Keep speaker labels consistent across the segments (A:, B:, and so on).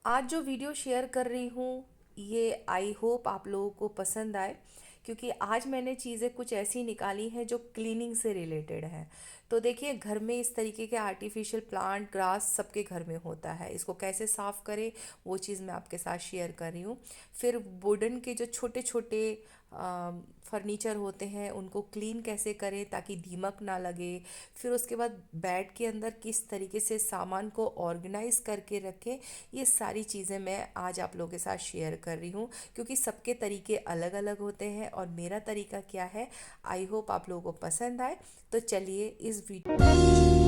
A: आज जो video share कर रही हूँ ये आई होप आप लोगों को पसंद आए, क्योंकि आज मैंने चीज़ें कुछ ऐसी निकाली हैं जो क्लीनिंग से रिलेटेड हैं। तो देखिए, घर में इस तरीके के आर्टिफिशियल प्लांट ग्रास सबके घर में होता है। इसको कैसे साफ़ करें वो चीज़ मैं आपके साथ शेयर कर रही हूँ। फिर वुडन के जो छोटे छोटे फर्नीचर होते हैं उनको क्लीन कैसे करें ताकि दीमक ना लगे। फिर उसके बाद बेड के अंदर किस तरीके से सामान को ऑर्गेनाइज करके रखें, ये सारी चीज़ें मैं आज आप लोगों के साथ शेयर कर रही हूँ, क्योंकि सबके तरीके अलग अलग होते हैं और मेरा तरीका क्या है आई होप आप लोगों को पसंद आए। तो चलिए इस वीडियो।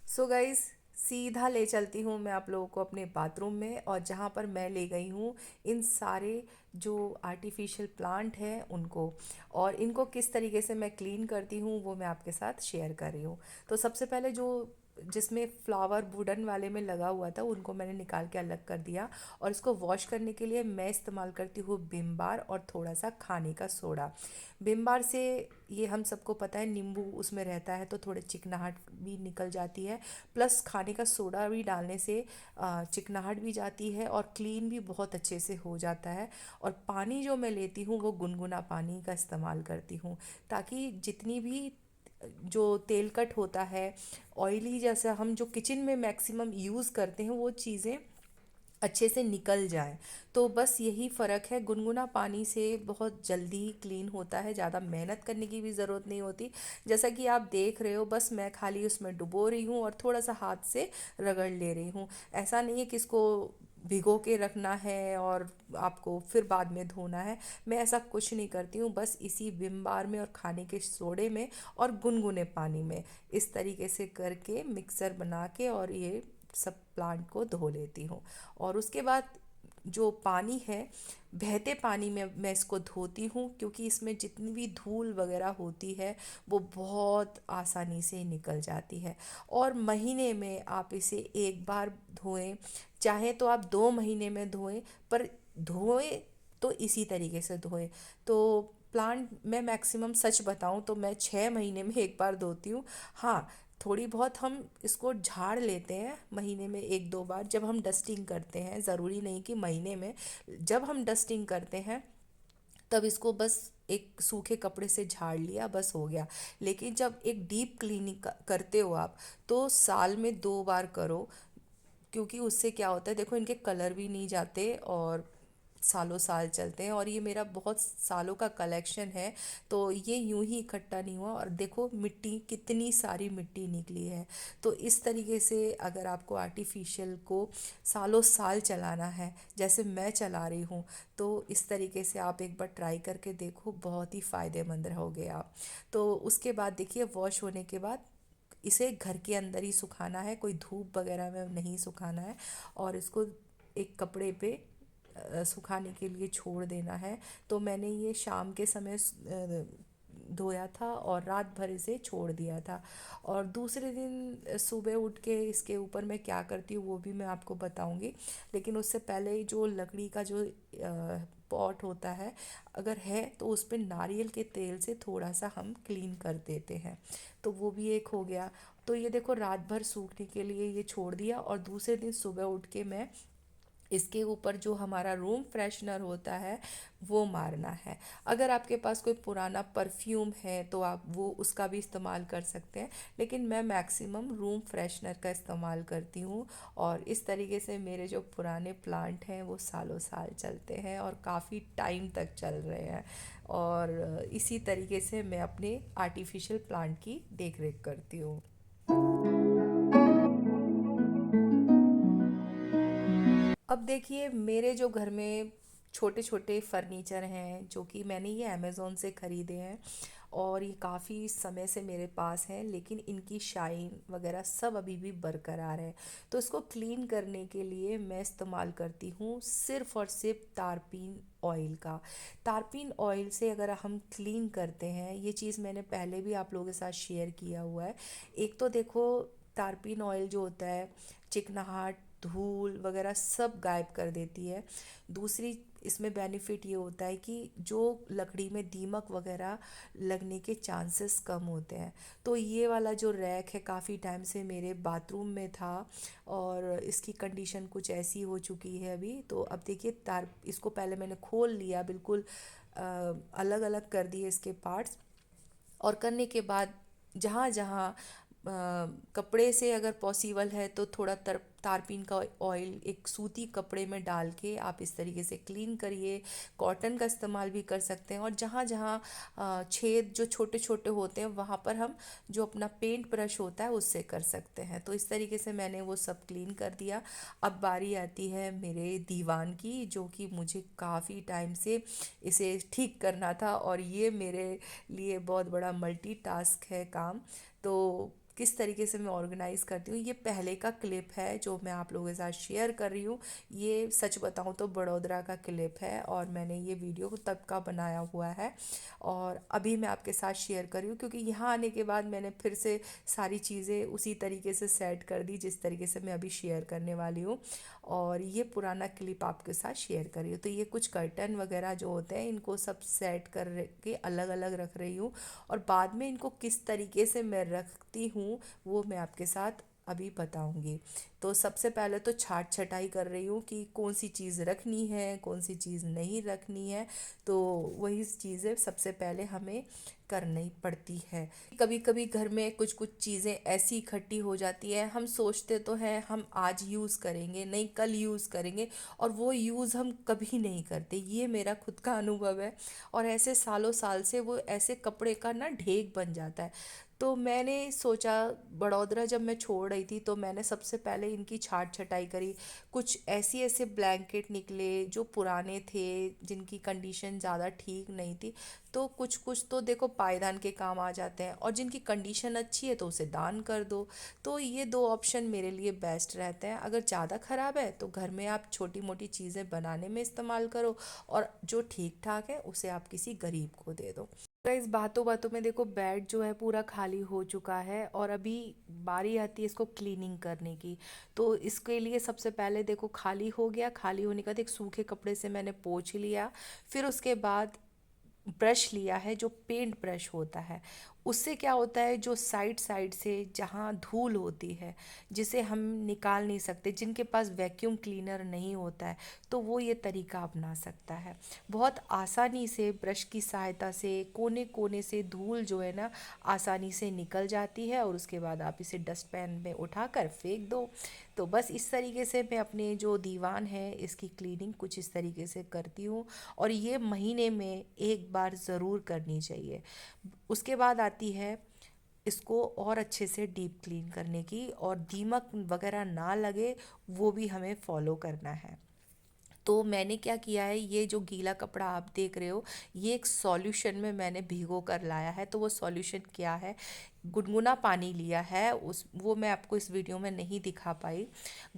A: सो गाइज, सीधा ले चलती हूँ मैं आप लोगों को अपने बाथरूम में, और जहाँ पर मैं ले गई हूँ इन सारे जो आर्टिफिशियल प्लांट हैं उनको, और इनको किस तरीके से मैं क्लीन करती हूँ वो मैं आपके साथ शेयर कर रही हूँ। तो सबसे पहले जो जिसमें फ्लावर वुडन वाले में लगा हुआ था उनको मैंने निकाल के अलग कर दिया, और इसको वॉश करने के लिए मैं इस्तेमाल करती हूँ विम बार और थोड़ा सा खाने का सोडा। विम बार से, ये हम सबको पता है, नींबू उसमें रहता है तो थोड़े चिकनाहट भी निकल जाती है। प्लस खाने का सोडा भी डालने से चिकनाहट भी जाती है और क्लीन भी बहुत अच्छे से हो जाता है। और पानी जो मैं लेती हूँ वो गुनगुना पानी का इस्तेमाल करती हूँ, ताकि जितनी भी जो तेल कट होता है, ऑयली जैसा हम जो किचन में मैक्सिमम यूज़ करते हैं वो चीज़ें अच्छे से निकल जाए। तो बस यही फ़र्क है, गुनगुना पानी से बहुत जल्दी क्लीन होता है, ज़्यादा मेहनत करने की भी ज़रूरत नहीं होती। जैसा कि आप देख रहे हो, बस मैं खाली उसमें डुबो रही हूँ और थोड़ा सा हाथ से रगड़ ले रही हूँ। ऐसा नहीं है कि इसको भिगो के रखना है और आपको फिर बाद में धोना है। मैं ऐसा कुछ नहीं करती हूँ, बस इसी विम बार में और खाने के सोडे में और गुनगुने पानी में इस तरीके से करके मिक्सर बना के और ये सब प्लांट को धो लेती हूँ। और उसके बाद जो पानी है, बहते पानी में मैं इसको धोती हूँ, क्योंकि इसमें जितनी भी धूल वगैरह होती है वो बहुत आसानी से निकल जाती है। और महीने में आप इसे एक बार धोएं, चाहे तो आप 2 महीने में धोएं, पर धोएं तो इसी तरीके से धोएं। तो प्लांट मैं मैक्सिमम सच बताऊं तो मैं 6 महीने में एक बार धोती हूँ। हाँ, थोड़ी बहुत हम इसको झाड़ लेते हैं महीने में एक दो बार, जब हम डस्टिंग करते हैं। ज़रूरी नहीं कि महीने में, जब हम डस्टिंग करते हैं तब इसको बस एक सूखे कपड़े से झाड़ लिया, बस हो गया। लेकिन जब एक डीप क्लीनिंग करते हो आप, तो साल में 2 बार करो, क्योंकि उससे क्या होता है, देखो, इनके कलर भी नहीं जाते और सालों साल चलते हैं। और ये मेरा बहुत सालों का कलेक्शन है, तो ये यूं ही इकट्ठा नहीं हुआ। और देखो मिट्टी, कितनी सारी मिट्टी निकली है। तो इस तरीके से अगर आपको आर्टिफिशियल को सालों साल चलाना है जैसे मैं चला रही हूँ, तो इस तरीके से आप एक बार ट्राई करके देखो, बहुत ही फ़ायदेमंद रहोगे आप। तो उसके बाद देखिए, वॉश होने के बाद इसे घर के अंदर ही सुखाना है, कोई धूप वगैरह में नहीं सुखाना है। और इसको एक कपड़े पे सुखाने के लिए छोड़ देना है। तो मैंने ये शाम के समय धोया था और रात भर इसे छोड़ दिया था। और दूसरे दिन सुबह उठ के इसके ऊपर मैं क्या करती हूँ वो भी मैं आपको बताऊँगी। लेकिन उससे पहले जो लकड़ी का जो पॉट होता है, अगर है तो उस पर नारियल के तेल से थोड़ा सा हम क्लीन कर देते हैं। तो वो भी एक हो गया। तो ये देखो, रात भर सूखने के लिए ये छोड़ दिया, और दूसरे दिन सुबह उठ के मैं इसके ऊपर जो हमारा रूम फ्रेशनर होता है वो मारना है। अगर आपके पास कोई पुराना परफ्यूम है तो आप वो उसका भी इस्तेमाल कर सकते हैं, लेकिन मैं मैक्सिमम रूम फ्रेशनर का इस्तेमाल करती हूँ। और इस तरीके से मेरे जो पुराने प्लांट हैं वो सालों साल चलते हैं और काफ़ी टाइम तक चल रहे हैं। और इसी तरीके से मैं अपने आर्टिफिशियल प्लांट की देख रेख करती हूँ। अब देखिए, मेरे जो घर में छोटे छोटे फर्नीचर हैं जो कि मैंने ये अमेज़ोन से ख़रीदे हैं, और ये काफ़ी समय से मेरे पास हैं, लेकिन इनकी शाइन वगैरह सब अभी भी बरकरार है। तो इसको क्लीन करने के लिए मैं इस्तेमाल करती हूँ सिर्फ़ और सिर्फ तारपीन ऑयल का। तारपीन ऑयल से अगर हम क्लीन करते हैं, ये चीज़ मैंने पहले भी आप लोगों के साथ शेयर किया हुआ है। एक तो देखो, तारपीन ऑयल जो होता है चिकनाहट, धूल वगैरह सब गायब कर देती है। दूसरी इसमें बेनिफिट ये होता है कि जो लकड़ी में दीमक वगैरह लगने के चांसेस कम होते हैं। तो ये वाला जो रैक है काफ़ी टाइम से मेरे बाथरूम में था और इसकी कंडीशन कुछ ऐसी हो चुकी है अभी। तो अब देखिए तार इसको पहले मैंने खोल लिया, बिल्कुल अलग अलग कर दिए इसके पार्ट्स। और करने के बाद जहाँ जहाँ कपड़े से अगर पॉसिबल है तो थोड़ा तारपीन का ऑयल एक सूती कपड़े में डाल के आप इस तरीके से क्लीन करिए। कॉटन का इस्तेमाल भी कर सकते हैं। और जहाँ जहाँ छेद जो छोटे छोटे होते हैं वहाँ पर हम जो अपना पेंट ब्रश होता है उससे कर सकते हैं। तो इस तरीके से मैंने वो सब क्लीन कर दिया। अब बारी आती है मेरे दीवान की, जो कि मुझे काफ़ी टाइम से इसे ठीक करना था और ये मेरे लिए बहुत बड़ा मल्टीटास्क है काम। तो किस तरीके से मैं ऑर्गेनाइज़ करती हूँ, ये पहले का क्लिप है जो मैं आप लोगों के साथ शेयर कर रही हूँ। ये सच बताऊँ तो बड़ोदरा का क्लिप है और मैंने ये वीडियो तब का बनाया हुआ है और अभी मैं आपके साथ शेयर कर रही हूँ, क्योंकि यहाँ आने के बाद मैंने फिर से सारी चीज़ें उसी तरीके से सेट कर दी जिस तरीके से मैं अभी शेयर करने वाली हूँ। और ये पुराना क्लिप आपके साथ शेयर कर रही हूँ। तो ये कुछ कर्टन वगैरह जो होते हैं इनको सब सेट कर के अलग अलग रख रही हूँ। और बाद में इनको किस तरीके से मैं रखती हूँ वो मैं आपके साथ अभी बताऊंगी। तो सबसे पहले तो छाट छटाई कर रही हूँ कि कौन सी चीज़ रखनी है कौन सी चीज़ नहीं रखनी है। तो वही चीज़ें सबसे पहले हमें करनी पड़ती है। कभी कभी घर में कुछ कुछ चीज़ें ऐसी इकट्ठी हो जाती है, हम सोचते तो हैं हम आज यूज़ करेंगे, नहीं कल यूज़ करेंगे, और वो यूज़ हम कभी नहीं करते। ये मेरा खुद का अनुभव है। और ऐसे सालों साल से वो ऐसे कपड़े का ना ढेक बन जाता है। तो मैंने सोचा, बड़ौदरा जब मैं छोड़ रही थी तो मैंने सबसे पहले इनकी छाट छटाई करी। कुछ ऐसी ऐसे ब्लैंकेट निकले जो पुराने थे, जिनकी कंडीशन ज़्यादा ठीक नहीं थी। तो कुछ कुछ तो देखो पायदान के काम आ जाते हैं, और जिनकी कंडीशन अच्छी है तो उसे दान कर दो। तो ये दो ऑप्शन मेरे लिए बेस्ट रहते हैं। अगर ज़्यादा ख़राब है तो घर में आप छोटी मोटी चीज़ें बनाने में इस्तेमाल करो, और जो ठीक ठाक है उसे आप किसी गरीब को दे दो। इस बातों बातों में देखो बेड जो है पूरा खाली हो चुका है और अभी बारी आती है इसको क्लीनिंग करने की। तो इसके लिए सबसे पहले देखो खाली हो गया, खाली होने के बाद एक सूखे कपड़े से मैंने पोंछ लिया। फिर उसके बाद ब्रश लिया है जो पेंट ब्रश होता है। उससे क्या होता है, जो साइड साइड से जहाँ धूल होती है जिसे हम निकाल नहीं सकते, जिनके पास वैक्यूम क्लीनर नहीं होता है, तो वो ये तरीका अपना सकता है। बहुत आसानी से ब्रश की सहायता से कोने कोने से धूल जो है ना आसानी से निकल जाती है, और उसके बाद आप इसे डस्टबिन में उठाकर फेंक दो। तो बस इस तरीके से मैं अपने जो दीवान है इसकी क्लीनिंग कुछ इस तरीके से करती हूँ। और ये महीने में एक बार ज़रूर करनी चाहिए। उसके बाद आती है इसको और अच्छे से डीप क्लीन करने की, और दीमक वगैरह ना लगे वो भी हमें फॉलो करना है। तो मैंने क्या किया है, ये जो गीला कपड़ा आप देख रहे हो ये एक सॉल्यूशन में मैंने भिगो कर लाया है। तो वो सॉल्यूशन क्या है, गुनगुना पानी लिया है, उस वो मैं आपको इस वीडियो में नहीं दिखा पाई।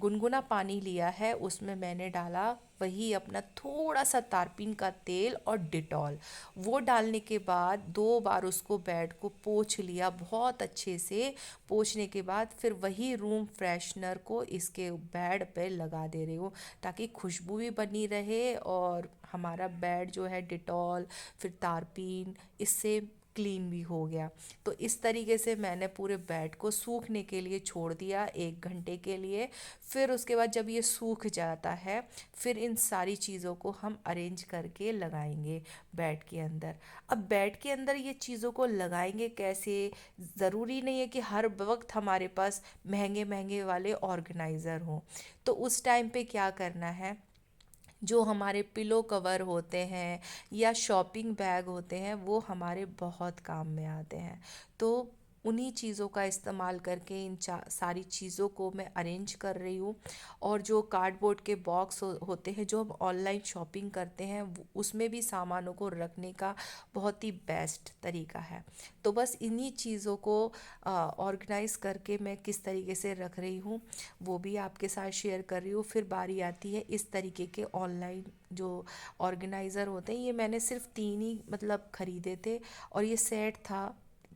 A: गुनगुना पानी लिया है, उसमें मैंने डाला वही अपना थोड़ा सा तारपीन का तेल और डिटॉल। वो डालने के बाद 2 बार उसको बेड को पोंछ लिया बहुत अच्छे से। पोंछने के बाद फिर वही रूम फ्रेशनर को इसके बेड पे लगा दे रही हूँ, ताकि खुशबू भी बनी रहे और हमारा बेड जो है डिटॉल फिर तारपीन इससे क्लीन भी हो गया। तो इस तरीके से मैंने पूरे बेड को सूखने के लिए छोड़ दिया 1 घंटे के लिए। फिर उसके बाद जब ये सूख जाता है फिर इन सारी चीज़ों को हम अरेंज करके लगाएंगे बेड के अंदर। अब बेड के अंदर ये चीज़ों को लगाएंगे कैसे, ज़रूरी नहीं है कि हर वक्त हमारे पास महंगे महंगे वाले ऑर्गेनाइज़र हों। तो उस टाइम पे क्या करना है, जो हमारे पिलो कवर होते हैं या शॉपिंग बैग होते हैं वो हमारे बहुत काम में आते हैं। तो उन्हीं चीज़ों का इस्तेमाल करके इन सारी चीज़ों को मैं अरेंज कर रही हूँ। और जो कार्डबोर्ड के बॉक्स होते हैं जो हम ऑनलाइन शॉपिंग करते हैं उसमें भी सामानों को रखने का बहुत ही बेस्ट तरीका है। तो बस इन्हीं चीज़ों को ऑर्गेनाइज करके मैं किस तरीके से रख रही हूँ वो भी आपके साथ शेयर कर रही हूँ। फिर बारी आती है इस तरीके के ऑनलाइन जो ऑर्गेनाइज़र होते हैं, ये मैंने सिर्फ 3 ही मतलब ख़रीदे थे और ये सेट था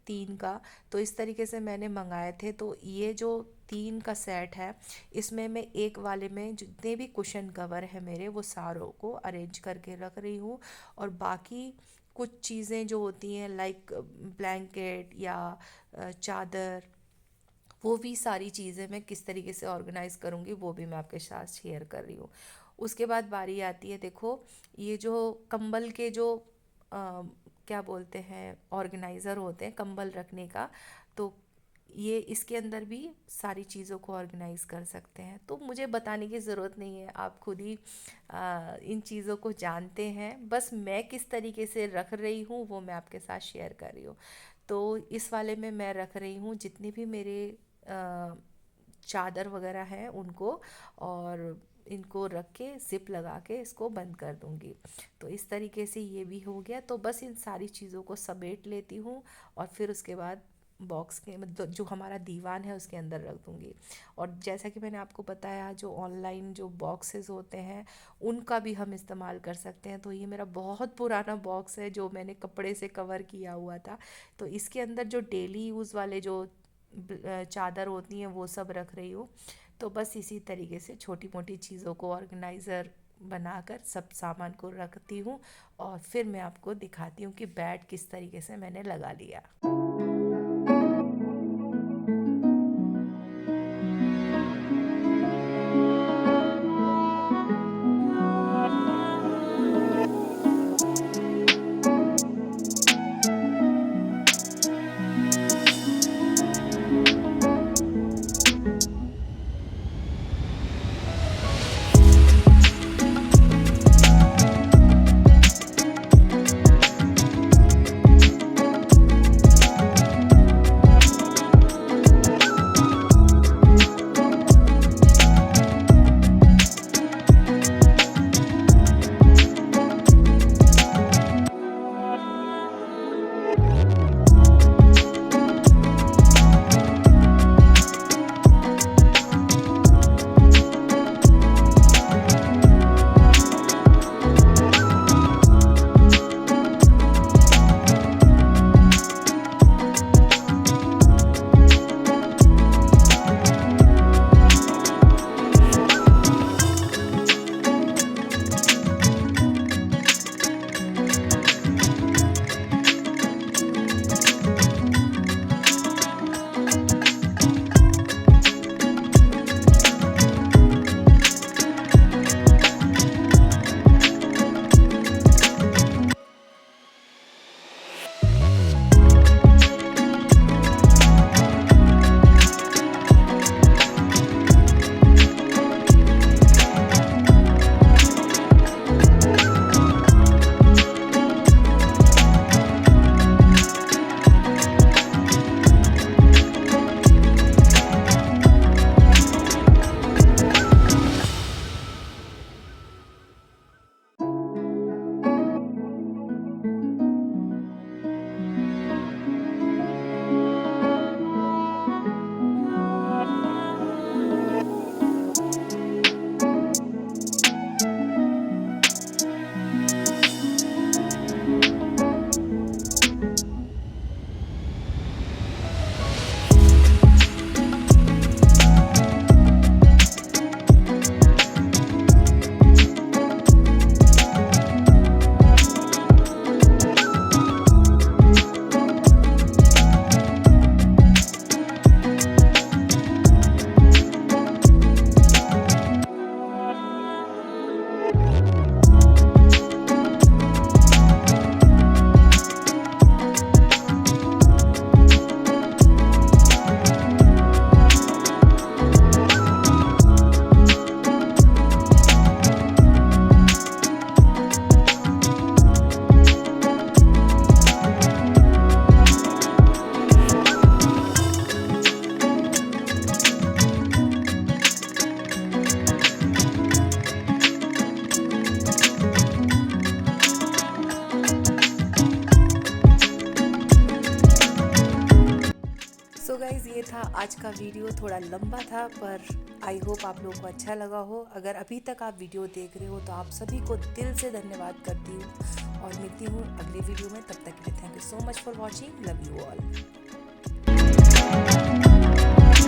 A: 3 का। तो इस तरीके से मैंने मंगाए थे। तो ये जो 3 का सेट है। इसमें मैं एक वाले में जितने भी कुशन कवर है मेरे वो सारों को अरेंज करके रख रही हूँ। और बाकी कुछ चीज़ें जो होती हैं लाइक ब्लैंकेट या चादर, वो भी सारी चीज़ें मैं किस तरीके से ऑर्गेनाइज़ करूँगी वो भी मैं आपके साथ शेयर कर रही हूँ। उसके बाद बारी आती है, देखो ये जो कंबल के जो क्या बोलते हैं ऑर्गेनाइज़र होते हैं कंबल रखने का, तो ये इसके अंदर भी सारी चीज़ों को ऑर्गेनाइज़ कर सकते हैं। तो मुझे बताने की ज़रूरत नहीं है, आप खुद ही इन चीज़ों को जानते हैं। बस मैं किस तरीके से रख रही हूँ वो मैं आपके साथ शेयर कर रही हूँ। तो इस वाले में मैं रख रही हूँ जितने भी मेरे चादर वगैरह हैं उनको, और इनको रख के ज़िप लगा के इसको बंद कर दूँगी। तो इस तरीके से ये भी हो गया। तो बस इन सारी चीज़ों को समेट लेती हूँ और फिर उसके बाद बॉक्स के मतलब जो हमारा दीवान है उसके अंदर रख दूँगी। और जैसा कि मैंने आपको बताया जो ऑनलाइन जो बॉक्सेस होते हैं उनका भी हम इस्तेमाल कर सकते हैं। तो ये मेरा बहुत पुराना बॉक्स है जो मैंने कपड़े से कवर किया हुआ था। तो इसके अंदर जो डेली यूज़ वाले जो चादर होती हैं वो सब रख रही हूँ। तो बस इसी तरीके से छोटी मोटी चीज़ों को ऑर्गेनाइज़र बनाकर सब सामान को रखती हूँ और फिर मैं आपको दिखाती हूँ कि बेड किस तरीके से मैंने लगा लिया। सो गाइज़ ये था आज का वीडियो, थोड़ा लंबा था पर आई होप आप लोगों को अच्छा लगा हो। अगर अभी तक आप वीडियो देख रहे हो तो आप सभी को दिल से धन्यवाद करती हूँ और मिलती हूँ अगले वीडियो में। तब तक के लिए thank you so much for watching, love you all.